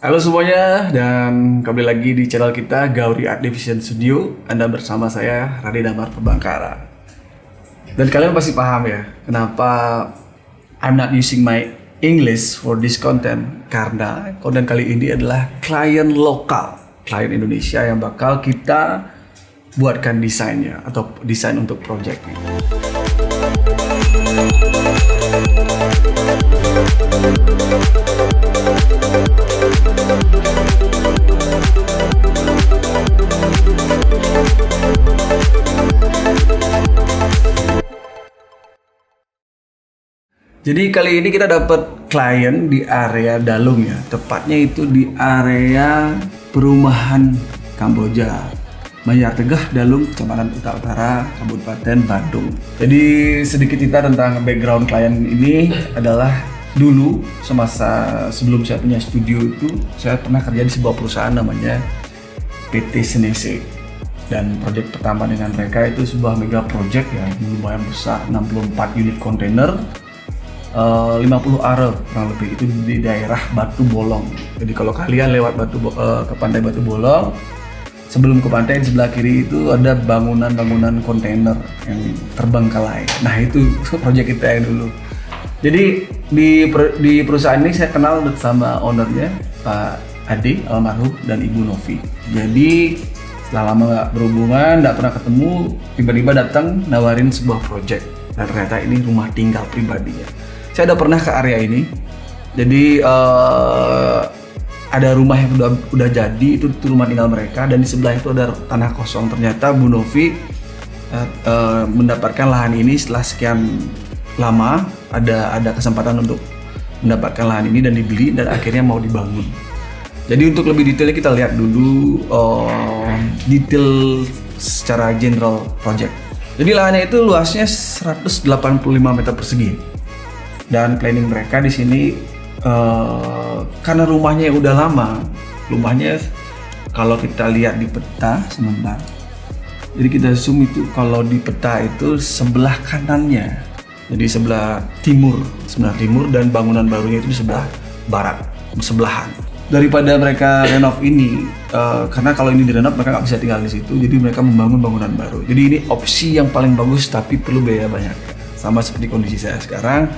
Halo semuanya, dan kembali lagi di channel kita Gauri Art Division Studio. Anda bersama saya Radi Damar Pembangkara. Dan kalian pasti paham ya, kenapa I'm not using my English for this content. Karena konten kali ini adalah klien lokal, klien Indonesia yang bakal kita buatkan desainnya atau desain untuk projectnya. Jadi kali ini kita dapat klien di area Dalung ya, tepatnya itu di area perumahan Kamboja, Banjar Tegah, Dalung, Kecamatan Utara, Kabupaten Bandung. Jadi sedikit cerita tentang background klien ini adalah dulu semasa sebelum saya punya studio itu, saya pernah kerja di sebuah perusahaan namanya PT Senese. Dan proyek pertama dengan mereka itu sebuah mega project ya, lumayan besar, 64 unit kontainer. 50 are kurang lebih itu di daerah Batu Bolong. Jadi kalau kalian lewat ke pantai Batu Bolong, sebelum ke pantai di sebelah kiri itu ada bangunan-bangunan kontainer yang terbengkalai. Nah itu proyek kita yang dulu. Jadi di perusahaan ini saya kenal sama ownernya Pak Ade almarhum dan Ibu Novi. Jadi setelah lama nggak berhubungan, nggak pernah ketemu, tiba-tiba datang nawarin sebuah proyek. Dan ternyata ini rumah tinggal pribadinya. Saya udah pernah ke area ini, jadi ada rumah yang udah jadi, itu rumah tinggal mereka, dan di sebelah itu ada tanah kosong. Ternyata Bu Novi mendapatkan lahan ini setelah sekian lama, ada kesempatan untuk mendapatkan lahan ini dan dibeli, dan akhirnya mau dibangun. Jadi untuk lebih detailnya kita lihat dulu detail secara general project. Jadi lahannya itu luasnya 185 meter persegi. Dan planning mereka di sini karena rumahnya udah lama, rumahnya kalau kita lihat di peta sebentar. Jadi kita zoom itu, kalau di peta itu sebelah kanannya, jadi sebelah timur dan bangunan barunya itu di sebelah barat, sebelahan. Daripada mereka renov ini, karena kalau ini direnov mereka nggak bisa tinggal di situ, jadi mereka membangun bangunan baru. Jadi ini opsi yang paling bagus, tapi perlu biaya banyak. Sama seperti kondisi saya sekarang.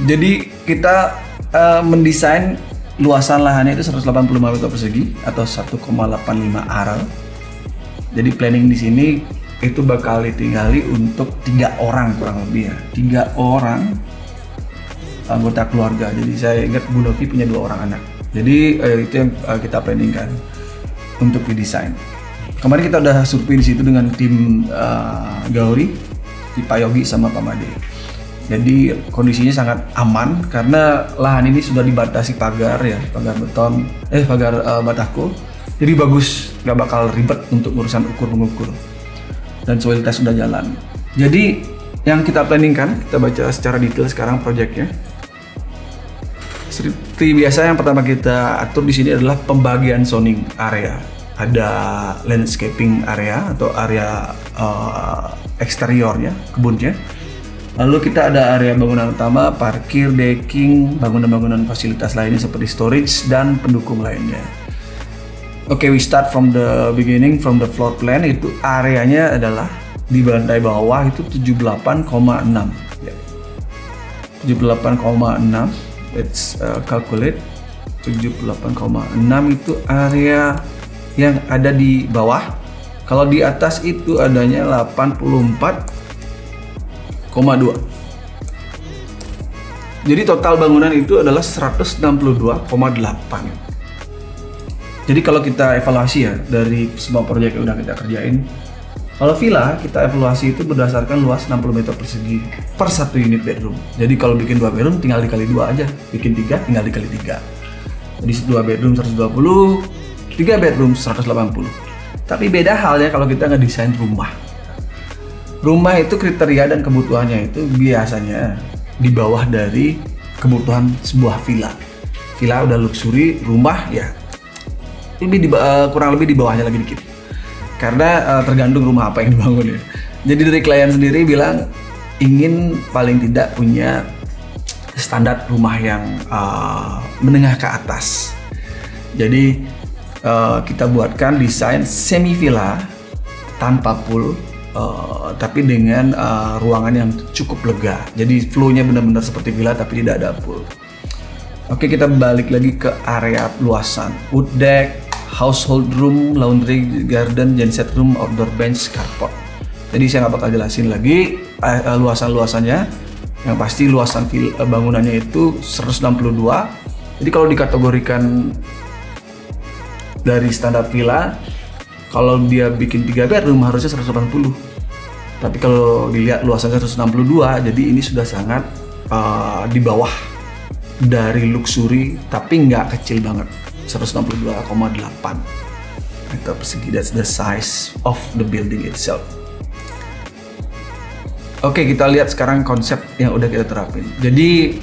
Jadi kita mendesain luasan lahannya itu 185 meter persegi atau 1,85 are. Jadi planning di sini itu bakal ditinggali untuk 3 orang kurang lebih ya, 3 orang anggota keluarga. Jadi saya ingat Bu Novi punya 2 orang anak. Jadi itu yang kita planningkan untuk didesain. Kemarin kita udah survei di situ dengan tim Gauri, Pak Yogi sama Pak Made. Jadi kondisinya sangat aman karena lahan ini sudah dibatasi pagar ya, pagar beton, pagar batako. Jadi bagus, nggak bakal ribet untuk urusan ukur-mengukur. Dan soil test sudah jalan. Jadi yang kita planningkan, kita baca secara detail sekarang proyeknya. Seperti biasa yang pertama kita atur di sini adalah pembagian zoning area. Ada landscaping area atau area eksteriornya, kebunnya. Lalu kita ada area bangunan utama, parkir, decking, bangunan-bangunan fasilitas lainnya seperti storage dan pendukung lainnya. Oke, we start from the beginning, from the floor plan. Itu areanya adalah di lantai bawah itu 78,6 ya. 78,6. Let's calculate. 78,6 itu area yang ada di bawah. Kalau di atas itu adanya 84,2. Jadi total bangunan itu adalah 162,8. Jadi kalau kita evaluasi ya dari semua proyek yang udah kita kerjain, kalau villa kita evaluasi itu berdasarkan luas 60 meter persegi per 1 unit bedroom. Jadi kalau bikin 2 bedroom tinggal dikali 2 aja, bikin 3 tinggal dikali 3. Jadi 2 bedroom 120, 3 bedroom 180. Tapi beda halnya kalau kita ngedesain rumah. Rumah itu kriteria dan kebutuhannya itu biasanya di bawah dari kebutuhan sebuah villa. Villa udah luxury, rumah ya kurang lebih di bawahnya lagi dikit. Karena tergantung rumah apa yang dibangun ya. Jadi dari klien sendiri bilang ingin paling tidak punya standar rumah yang menengah ke atas. Jadi kita buatkan desain semi villa tanpa pool, tapi dengan ruangan yang cukup lega. Jadi flow-nya benar-benar seperti villa tapi tidak ada pool. Oke, kita balik lagi ke area luasan. Wood deck, household room, laundry, garden, genset room, outdoor bench, carport. Jadi saya nggak bakal jelasin lagi luasan-luasannya. Yang pasti luasan bangunannya itu 162. Jadi kalau dikategorikan dari standar villa, kalau dia bikin 3 bedroom harusnya 180. Tapi kalau dilihat luasannya 162, jadi ini sudah sangat di bawah dari luxury, tapi nggak kecil banget. 162,8 meter persegi. That's the size of the building itself. Oke, kita lihat sekarang konsep yang udah kita terapin. Jadi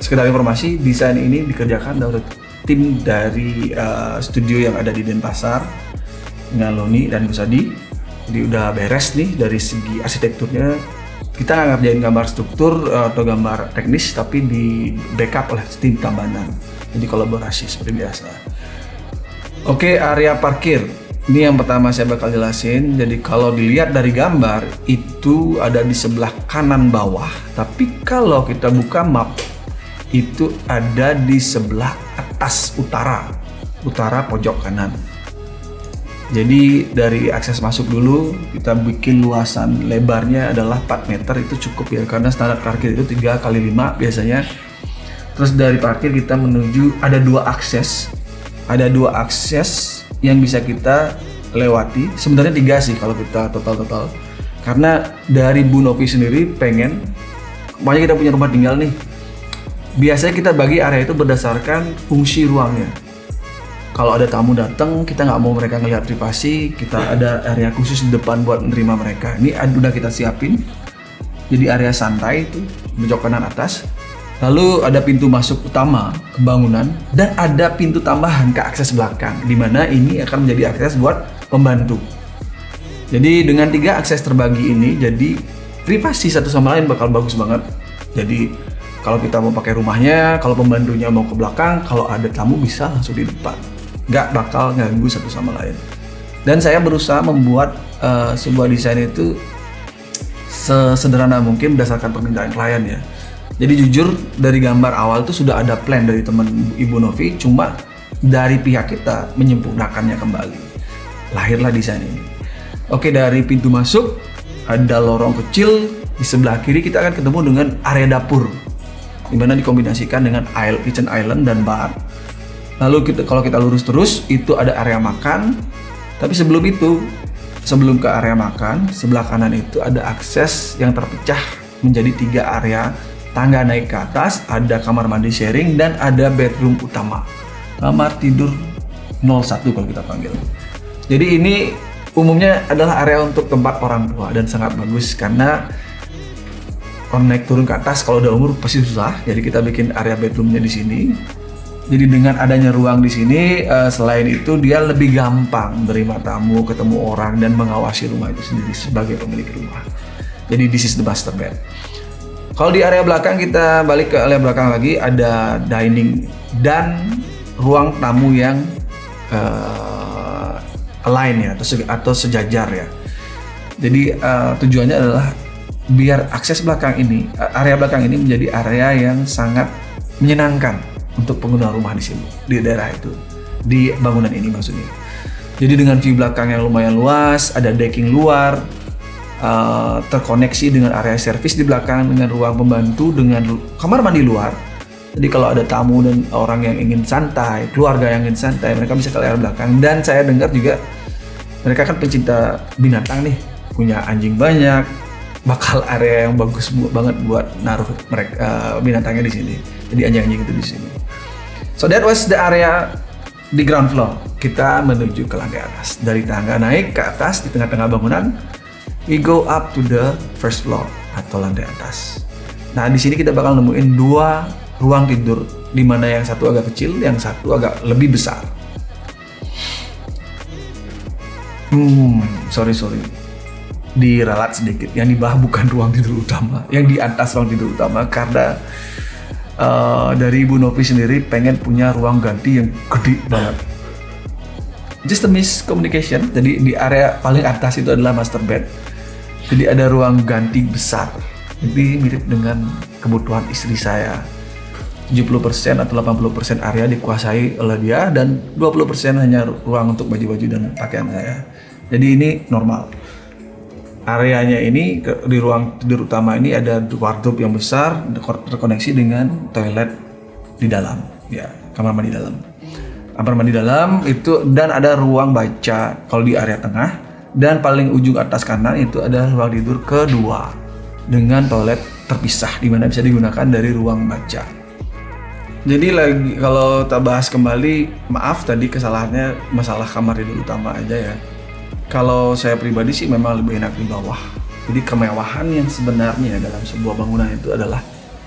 sekedar informasi, desain ini dikerjakan oleh tim dari studio yang ada di Denpasar dengan Loni dan Gusadi. Jadi udah beres nih dari segi arsitekturnya. Kita nggak ngerjain gambar struktur atau gambar teknis, tapi di backup oleh tim Tabanan. Jadi kolaborasi seperti biasa. Oke, area parkir. Ini yang pertama saya bakal jelasin. Jadi kalau dilihat dari gambar, itu ada di sebelah kanan bawah. Tapi kalau kita buka map, itu ada di sebelah atas utara pojok kanan. Jadi dari akses masuk dulu kita bikin luasan lebarnya adalah 4 meter, itu cukup ya, karena standar parkir itu 3x5 biasanya. Terus dari parkir kita menuju ada 2 akses yang bisa kita lewati. Sebenarnya 3 sih kalau kita total. Karena dari Bu Novi sendiri pengen, pokoknya kita punya rumah tinggal nih. Biasanya kita bagi area itu berdasarkan fungsi ruangnya. Kalau ada tamu datang, kita nggak mau mereka ngelihat privasi, kita ada area khusus di depan buat menerima mereka. Ini udah kita siapin. Jadi area santai itu pojok kanan atas. Lalu ada pintu masuk utama ke bangunan dan ada pintu tambahan ke akses belakang, di mana ini akan menjadi akses buat pembantu. Jadi dengan 3 akses terbagi ini, jadi privasi satu sama lain bakal bagus banget. Jadi kalau kita mau pakai rumahnya, kalau pembantunya mau ke belakang, kalau ada tamu bisa langsung di depan. Nggak bakal ganggu satu sama lain. Dan saya berusaha membuat sebuah desain itu sesederhana mungkin berdasarkan permintaan klien ya. Jadi jujur dari gambar awal itu sudah ada plan dari teman Ibu Novi, cuma dari pihak kita menyempurnakannya kembali. Lahirlah desain ini. Oke, dari pintu masuk ada lorong kecil, di sebelah kiri kita akan ketemu dengan area dapur, dimana dikombinasikan dengan kitchen island dan bar. Lalu kalau kita lurus terus itu ada area makan. Tapi sebelum ke area makan, sebelah kanan itu ada akses yang terpecah menjadi 3 area. Tangga naik ke atas, ada kamar mandi sharing dan ada bedroom utama. Kamar tidur 01 kalau kita panggil. Jadi ini umumnya adalah area untuk tempat orang tua dan sangat bagus karena orang naik turun ke atas kalau udah umur pasti susah. Jadi kita bikin area bedroomnya di sini. Jadi dengan adanya ruang di sini, selain itu dia lebih gampang menerima tamu, ketemu orang, dan mengawasi rumah itu sendiri sebagai pemilik rumah. Jadi this is the master bed. Kalau di area belakang, kita balik ke area belakang lagi, ada dining dan ruang tamu yang align ya, atau sejajar ya. Jadi tujuannya adalah biar akses belakang ini, area belakang ini menjadi area yang sangat menyenangkan untuk pengguna rumah di sini, di daerah itu, di bangunan ini maksudnya. Jadi dengan view belakang yang lumayan luas, ada decking luar, terkoneksi dengan area servis di belakang, dengan ruang pembantu, dengan kamar mandi luar. Jadi kalau ada tamu dan orang yang ingin santai, keluarga yang ingin santai, mereka bisa ke area belakang. Dan saya dengar juga mereka kan pencinta binatang nih, punya anjing banyak, bakal area yang bagus banget buat naruh mereka binatangnya di sini. Jadi anjing-anjing itu di sini. So that was the area di ground floor. Kita menuju ke lantai atas. Dari tangga naik ke atas di tengah-tengah bangunan, we go up to the first floor atau lantai atas. Nah di sini kita bakal nemuin 2 ruang tidur, di mana yang satu agak kecil, yang satu agak lebih besar. Sorry. Diralat sedikit. Yang di bawah bukan ruang tidur utama, yang di atas ruang tidur utama, karena dari Bu Novi sendiri pengen punya ruang ganti yang gede banget. Just a miscommunication. Jadi di area paling atas itu adalah master bed. Jadi ada ruang ganti besar. Jadi mirip dengan kebutuhan istri saya. 70% atau 80% area dikuasai oleh dia dan 20% hanya ruang untuk baju-baju dan pakaian saya. Jadi ini normal. Areanya ini di ruang tidur utama ini ada wardrobe yang besar terkoneksi dengan toilet di dalam, ya, kamar mandi dalam. Kamar mandi dalam itu dan ada ruang baca kalau di area tengah dan paling ujung atas kanan itu ada ruang tidur kedua dengan toilet terpisah di mana bisa digunakan dari ruang baca. Jadi lagi kalau kita bahas kembali, maaf tadi kesalahannya masalah kamar tidur utama aja ya. Kalau saya pribadi sih memang lebih enak di bawah. Jadi kemewahan yang sebenarnya dalam sebuah bangunan itu adalah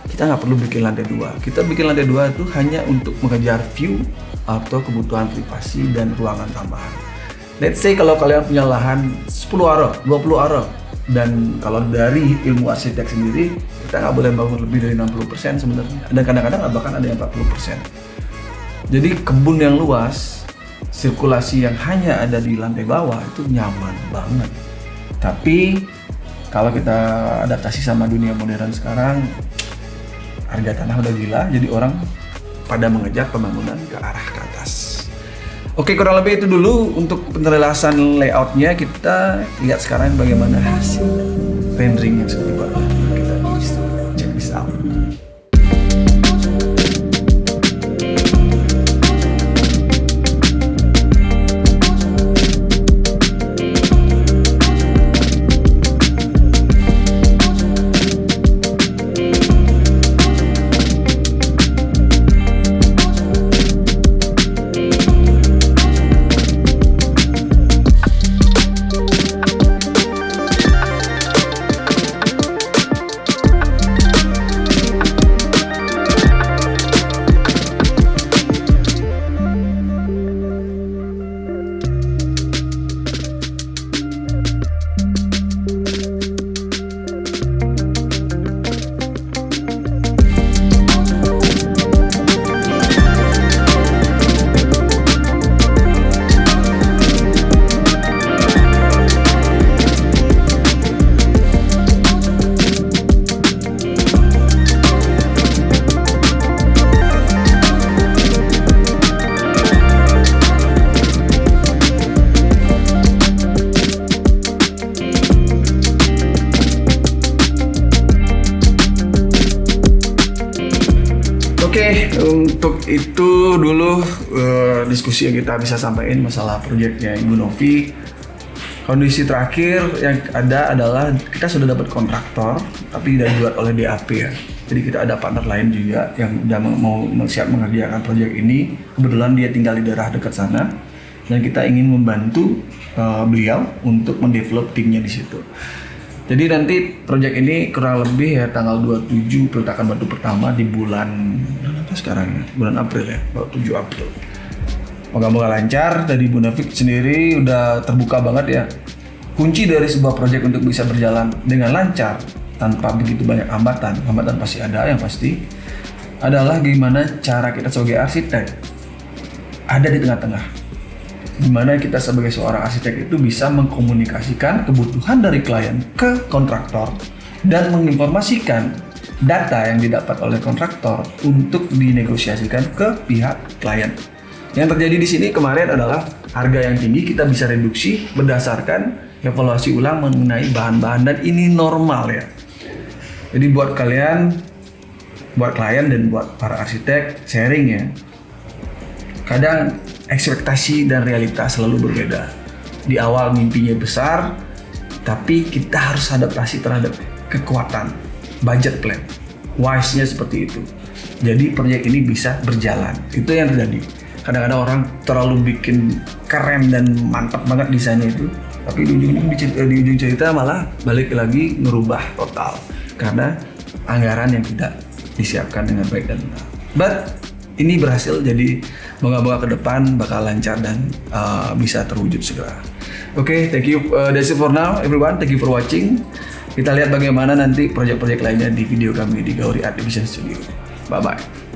kita nggak perlu bikin lantai 2. Kita bikin lantai 2 itu hanya untuk mengejar view atau kebutuhan privasi dan ruangan tambahan. Let's say kalau kalian punya lahan 10 aro, 20 aro, dan kalau dari ilmu arsitek sendiri kita nggak boleh bangun lebih dari 60% sebenarnya, dan kadang-kadang bahkan ada yang 40%. Jadi kebun yang luas, sirkulasi yang hanya ada di lantai bawah itu nyaman banget. Tapi kalau kita adaptasi sama dunia modern sekarang, harga tanah udah gila, jadi orang pada mengejar pembangunan ke arah ke atas. Oke, kurang lebih itu dulu untuk penjelasan layoutnya. Kita lihat sekarang bagaimana hasil rendering yang seperti apa. Kita check this out. Oke, untuk itu dulu diskusi yang kita bisa sampaikan masalah proyeknya Ibu Novi. Kondisi terakhir yang ada adalah kita sudah dapat kontraktor, tapi tidak dibuat oleh DAP ya. Jadi kita ada partner lain juga yang udah mau siap mengerjakan proyek ini. Kebetulan dia tinggal di daerah dekat sana, dan kita ingin membantu beliau untuk mendevelop timnya di situ. Jadi nanti proyek ini kurang lebih ya tanggal 27 peletakan batu pertama di bulan apa sekarang ya? Bulan April ya, 7 April. Moga-moga lancar. Dari Bu Novi sendiri udah terbuka banget ya. Kunci dari sebuah proyek untuk bisa berjalan dengan lancar tanpa begitu banyak hambatan pasti ada, yang pasti adalah gimana cara kita sebagai arsitek ada di tengah-tengah. Dimana kita sebagai seorang arsitek itu bisa mengkomunikasikan kebutuhan dari klien ke kontraktor dan menginformasikan data yang didapat oleh kontraktor untuk dinegosiasikan ke pihak klien. Yang terjadi di sini kemarin adalah harga yang tinggi kita bisa reduksi berdasarkan evaluasi ulang mengenai bahan-bahan, dan ini normal ya. Jadi buat kalian, buat klien dan buat para arsitek sharing ya. Kadang ekspektasi dan realitas selalu berbeda. Di awal mimpinya besar, tapi kita harus adaptasi terhadap kekuatan budget plan. Wise-nya seperti itu. Jadi proyek ini bisa berjalan. Itu yang terjadi. Kadang-kadang orang terlalu bikin keren dan mantap banget desainnya itu, tapi di ujung cerita malah balik lagi ngerubah total karena anggaran yang tidak disiapkan dengan baik dan benar. But ini berhasil, jadi moga-moga ke depan bakal lancar dan bisa terwujud segera. Oke, thank you. That's it for now, everyone. Thank you for watching. Kita lihat bagaimana nanti proyek-proyek lainnya di video kami di Gauri Art Division Studio. Bye-bye.